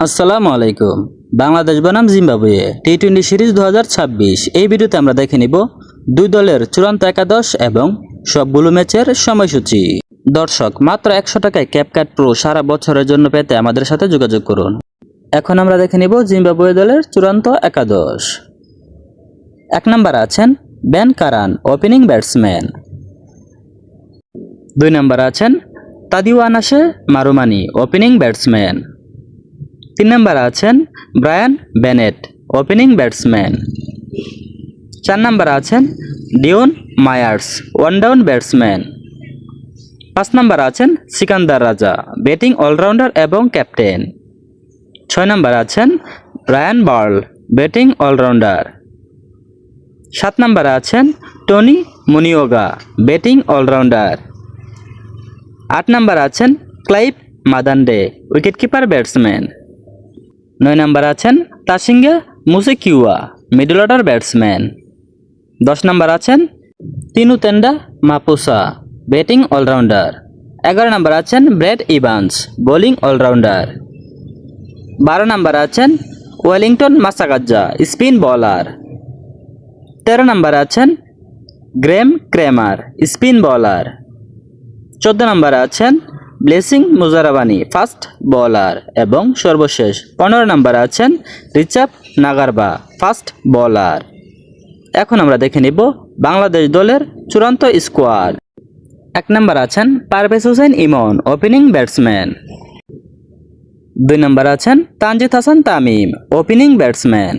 আসসালামু আলাইকুম। বাংলাদেশ বনাম জিম্বাবুয়ে টি-20 সিরিজ 2026। এই ভিডিওতে আমরা দেখে নিব দুই দলের চূড়ান্ত একাদশ এবং সবগুলো ম্যাচের সময়সূচি। দর্শক, মাত্র 100 টাকায় ক্যাপকাট প্রো সারা বছরের জন্য পেতে আমাদের সাথে যোগাযোগ করুন। এখন আমরা দেখে নিব জিম্বাবুয়ে দলের চূড়ান্ত একাদশ। 1 নম্বরে আছেন বেন কারান, ওপেনিং ব্যাটসম্যান। 2 নম্বরে আছেন তাদিওয়ানাসে মারুমানি, ওপেনিং ব্যাটসম্যান। 3 নম্বরে আছেন ব্রায়ান বেনেট, ওপেনিং ব্যাটসম্যান। 4 নম্বরে আছেন Dion Myers, one down batsman. 5 নম্বরে আছেন সিকান্দার রাজা, ব্যাটিং অলরাউন্ডার এবং ক্যাপ্টেন। 6 নম্বরে আছেন ব্রায়ান বার্ল, ব্যাটিং অলরাউন্ডার। 7 নম্বরে আছেন টনি মুনিওগা, ব্যাটিং অলরাউন্ডার। 8 নম্বরে আছেন ক্লাইভ মাদান্ডে, উইকেটকিপার ব্যাটসম্যান। 9 নম্বরে আছেন তাসিঙ্গে মুসিকিউয়া, মিডল অর্ডার ব্যাটসম্যান। 10 নম্বর আছেন তিনুতেন্ডা মাপুসা, ব্যাটিং অলরাউন্ডার। 11 নম্বর আছেন ব্র্যাড ইভান্স, বোলিং অলরাউন্ডার। 12 নম্বর আছেন ওয়েলিংটন মাসাগাজ্জা, স্পিন বোলার। 13 নম্বর আছেন গ্রেম ক্রেমার, স্পিন বোলার। 14 নম্বরে আছেন ব্লেসিং মুজারাবানি, ফাস্ট বোলার। এবং সর্বশেষ 15 নম্বরে আছেন রিচাপ নাগারবা, ফাস্ট বোলার। এখন আমরা দেখে নিব বাংলাদেশ দলের চূড়ান্ত স্কোয়াড। 1 নম্বর আছেন পারভেজ হোসেন ইমন, ওপেনিং ব্যাটসম্যান। 2 নম্বর আছেন তানজিদ হাসান তামিম, ওপেনিং ব্যাটসম্যান।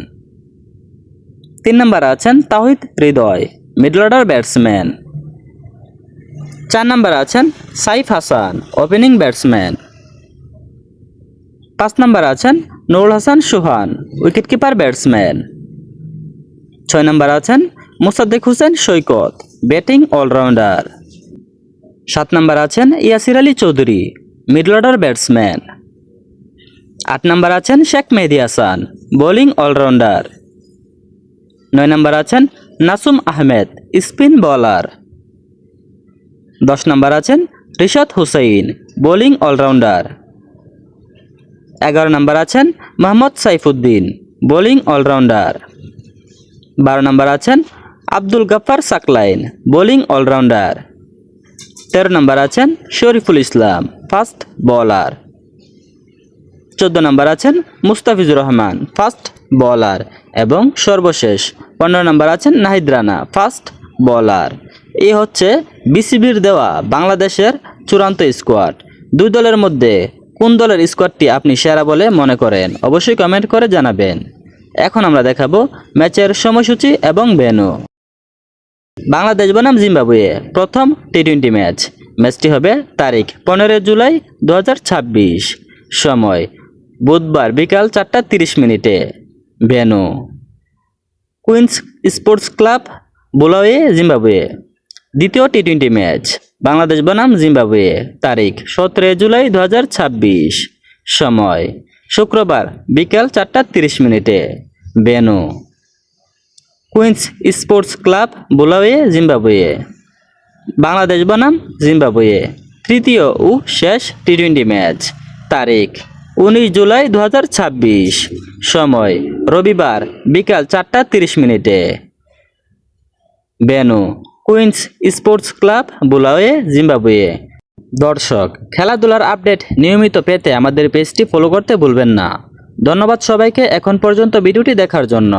3 নম্বর আছেন Towhid Hridoy, middle order batsman. 4 নম্বর আছেন সাইফ হাসান, ওপেনিং ব্যাটসম্যান। 5 নম্বর আছেন নুরুল হাসান সুহান, উইকেটকিপার ব্যাটসম্যান। 6 নম্বর আছেন মুসাদ্দেক হোসেন সৈকত, ব্যাটিং অলরাউন্ডার। 7 নম্বর আছেন Yasir Ali Chowdhury, middle order batsman. 8 নম্বর আছেন শেখ মেহেদী হাসান, বোলিং অলরাউন্ডার। 9 নম্বর আছেন নাসুম আহমেদ, স্পিন বোলার। 10 নম্বর আছেন রিশাদ হুসাইন, বোলিং অলরাউন্ডার। 11 নম্বর আছেন মোহাম্মদ সাইফুদ্দিন, বোলিং অলরাউন্ডার। 12 নম্বর আছেন আব্দুল গাফফার সাকলাইন, বোলিং অলরাউন্ডার। 13 নম্বর আছেন শরীফুল ইসলাম, ফাস্ট বোলার। 14 নম্বর আছেন মুস্তাফিজুর রহমান, ফাস্ট বোলার। এবং সর্বশেষ 15 নম্বর আছেন নাহিদ রানা, ফাস্ট বোলার। এই হচ্ছে বিসিবির দেওয়া বাংলাদেশের চূড়ান্ত স্কোয়াড। দুই দলের মধ্যে কোন দলের স্কোয়াডটি আপনি সেরা বলে মনে করেন অবশ্যই কমেন্ট করে জানাবেন। এখন আমরা দেখাবো ম্যাচের সময়সূচি এবং ভেন্যু। বাংলাদেশ বনাম জিম্বাবুয়ে প্রথম টি-20 ম্যাচ। ম্যাচটি হবে তারিখ 15 জুলাই 2026, সময় বুধবার বিকাল 4:30। Venue Queens Sports Club, Bulawayo, Zimbabwe. দ্বিতীয় টি-20 ম্যাচ বাংলাদেশ বনাম জিম্বাবুয়ে, তারিখ 17 জুলাই 2026, সময় শুক্রবার বিকাল 4:30। Venue Queens Sports Club, Bulawayo, Zimbabwe. Bangladesh বনাম জিম্বাবুয়ে তৃতীয় ও শেষ টি-20 ম্যাচ, তারিখ 19 জুলাই 2026, সময় রবিবার বিকাল 4:30। Venue Queens Sports Club, Bulawayo, Zimbabwe. দর্শক, খেলাধুলার আপডেট নিয়মিত পেতে আমাদের পেজটি ফলো করতে ভুলবেন না। ধন্যবাদ সবাইকে এখন পর্যন্ত ভিডিওটি দেখার জন্য।